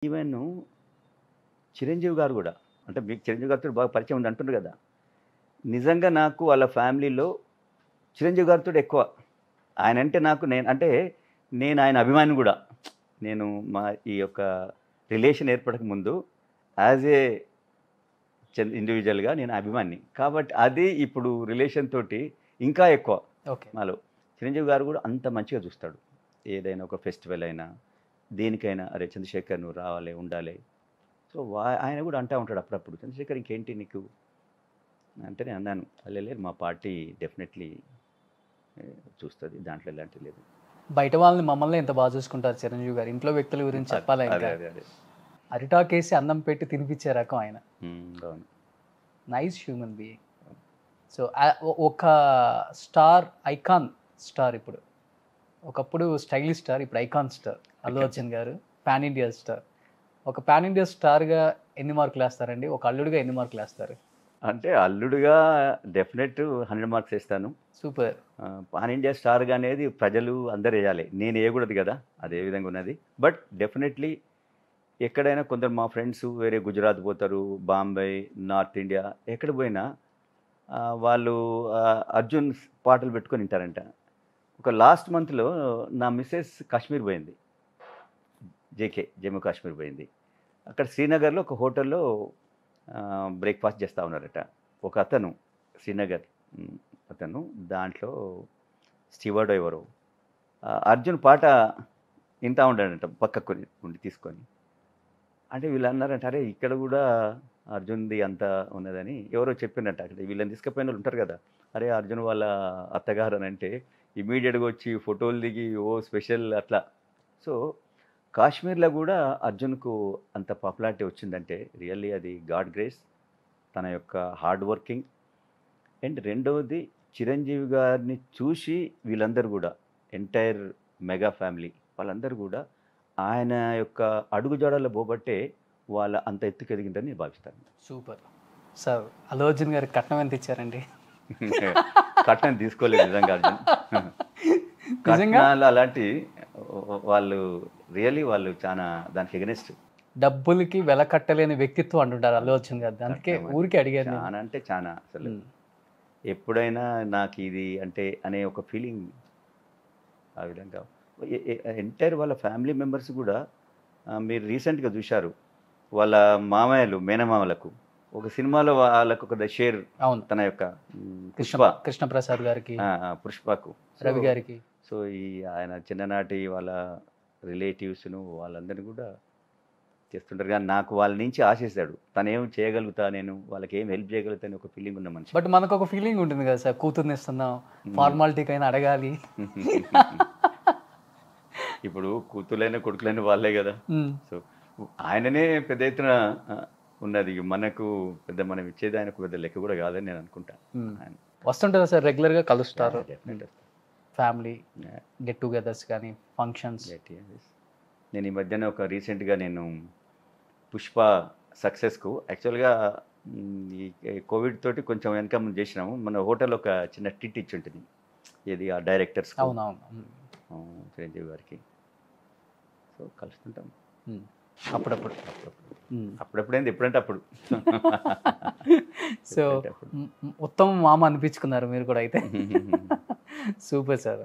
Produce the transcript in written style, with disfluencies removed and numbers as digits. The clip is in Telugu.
ఈవెన్ చిరంజీవి గారు గూడా అంటే మీకు చిరంజీవి గారితో బాగా పరిచయం ఉంది అంటున్నారు గదా! నిజంగా నాకు వాళ్ళ ఫ్యామిలీలో చిరంజీవి గారితో ఎక్కువ. ఆయనంటే నాకు నేను ఆయన అభిమానిని గూడా. నేను మా ఈ యొక్క రిలేషన్ ఏర్పడక ముందు యాజ్ ఏ ఇండివిడ్యువల్‌గా నేను అభిమానిని. కాబట్టి అది ఇప్పుడు రిలేషన్ తోటి ఇంకా ఎక్కువ ఓకే. నాలో. చిరంజీవి గారు గూడా అంత మంచిగా చూస్తాడు. ఏదైనా ఒక ఫెస్టివల్ అయినా, దేనికైనా "అరే! చంద్రశేఖర్ నువ్వు రావాలి, ఉండాలి." సో, ఆయన గూడా అంటా ఉంటాడు అప్పుడప్పుడు, "చంద్రశేఖర్ ఇంకేంటి నీకు?" అంటే నేను అన్నాను, లేదు మా పార్టీ డెఫినెట్‌లీ చూస్తది. దాంట్లో ఎలాంటిది లేదు." బయట వాళ్ళని మమ్మల్ని ఎంత బాగా చూసుకుంటారు చిరంజీవి గారు. ఇంట్లో వ్యక్తుల గురించి చెప్పాలా అదే. ఇంకా. అదే. అరిటాకేసి అన్నం పెట్టి తినిపించే రకం ఆయన. అవును. Nice human being. సో, ఒక స్టార్, ఐకాన్ స్టార్ ఇప్పుడు. ఒకప్పుడు స్టైలిష్ స్టార్, ఇప్పుడు ఐకాన్ స్టార్ అల్లు అర్జున్ గారు. Pan India star. ఒక పాన్ ఇండియా స్టార్‌గా ఎన్ని మార్కులు వేస్తారండి? ఒక అల్లుడిగా ఎన్ని మార్కులు వేస్తారు? అంటే అల్లుడుగా డెఫినెట్ 100 మార్క్స్ ఏస్తాను. సూపర్. పాన్ ఇండియా స్టార్‌గా అనేది ప్రజలు అందరూ ఎయ్యాలి. నేను ఎయగూడదు గదా! అదే విధంగా ఉన్నది. బట్ డెఫినెట్‌లీ ఎక్కడైనా కొందరు మా ఫ్రెండ్స్ వేరే గుజరాత్ పోతారు, బాంబే, నార్త్ ఇండియా ఎక్కడ పోయినా వాళ్ళు అర్జున్ పాటలు పెట్టుకొని వింటారంట. ఒక లాస్ట్ మంత్‌లో నా మిసెస్ కాశ్మీర్ పోయింది. జమ్మూ కాశ్మీర్ పోయింది. అక్కడ శ్రీనగర్‌లో ఒక హోటల్‌లో బ్రేక్‌ఫాస్ట్ చేస్తా ఉన్నారట. ఒక అతను శ్రీనగర్ అతను దాంట్లో స్టీవర్డో ఎవరో అర్జున్ పాట వింటా ఉంటాడంట పక్కకు ఉండి తీసుకొని. అంటే వీళ్ళు అన్నారంట, "అరే! ఇక్కడ గూడా అర్జున్‌ది అంత ఉన్నదని" ఎవరో చెప్పిండ్రంట. అక్కడ వీళ్ళని తీసుకుపోయినోళ్ళు ఉంటారు గదా! "అరే! అర్జున్ వాళ్ళ అత్తగారు" అనంటే ఇమ్మీడియేట్‌గా వచ్చి ఫోటోలు దిగి స్పెషల్ అట్లా. సో, కాశ్మీర్‌లో గూడా అర్జున్‌కు అంత పాపులారిటీ వచ్చిందంటే రియల్లీ అది గాడ్ గ్రేస్. తన యొక్క హార్డ్ వర్కింగ్. అండ్ రెండవది చిరంజీవి గారిని చూసి వీళ్ళందరూ గూడా ఎంటైర్ మెగా ఫ్యామిలీ వాళ్ళందరూ గూడా ఆయన యొక్క అడుగుజాడల్లో పోబట్టే వాళ్ళ అంత ఎత్తుకు ఎదిగిందని నేను భావిస్తాను. సూపర్. సార్, అల్లు అర్జున్ గారికి కట్నం ఎంత ఇచ్చారండి? కట్నం తీసుకోలేదు నిజంగా అర్జున్. కట్నాలు అలాంటి వాళ్ళు రియల్లీ వాళ్ళు చాలా దానికి ఎగనెస్ట్. డబ్బులకి వెల కట్టలేని వ్యక్తిత్వం అంటుంటారు అల్లు అర్జున్ గారు. అందుకే ఊరికే అడిగాను నేను. చాలా అంటే చాలా అసలు ఎప్పుడైనా నాకు ఇది అంటే అనే ఒక ఫీలింగ్ ఆ విధంగా ఎంటైర్ వాళ్ళ ఫ్యామిలీ మెంబర్స్ కూడా మీరు రీసెంట్గా చూశారు వాళ్ళ మామయ్యలు మేనమామలకు ఒక సినిమాలో వాళ్ళకు ఒక షేర్ అవును. తన యొక్క కృష్ణప్రసాద్ గారికి, పుష్పకు, రవి గారికి. సో ఈ ఆయన చిన్ననాటి వాళ్ళ రిలేటివ్స్ను వాళ్ళందరినీ కూడా చేస్తుంటారు. కానీ నాకు వాళ్ళ నుంచి ఆశిస్తాడు తను ఏం చేయగలుగుతా, నేను వాళ్ళకి ఏం హెల్ప్ చేయగలుగుతా అని ఒక ఫీలింగ్ ఉన్న మనిషి. బట్ మనకు ఒక ఫీలింగ్ ఉంటుంది కదా సార్, కూతుర్ని ఇస్తున్నాం, ఫార్మాలిటీకైనా అడగాలి. ఇప్పుడు కూతుర్లైన కొడుకులైన వాళ్ళే కదా. సో ఆయననే పెద్ద ఎత్తున ఉన్నది. మనకు పెద్ద మనం ఇచ్చేది ఆయనకు పెద్ద లెక్క కూడా కాదని నేను అనుకుంటా. వస్తుంటారా సార్? రెగ్యులర్గా కలుస్తారు ఫ్యామిలీ గెట్ టుగెదర్స్ కానీ ఫంక్షన్స్? నేను ఈ మధ్యన ఒక రీసెంట్గా నేను పుష్ప సక్సెస్కు యాక్చువల్గా ఈ కోవిడ్ తోటి కొంచెం వెనక ముందు చేసినాము. మన హోటల్లో ఒక చిన్న టిట్ ఇచ్చి ఉంటుంది, ఏది ఆ డైరెక్టర్స్ అవునవును చిరంజీవి గారికి. సో కలుస్తుంటాం అప్పుడప్పుడు ఏంది ఎప్పుడంటే అప్పుడు. సో ఉత్తమ మామ అనిపించుకున్నారు మీరు కూడా అయితే. Super sir.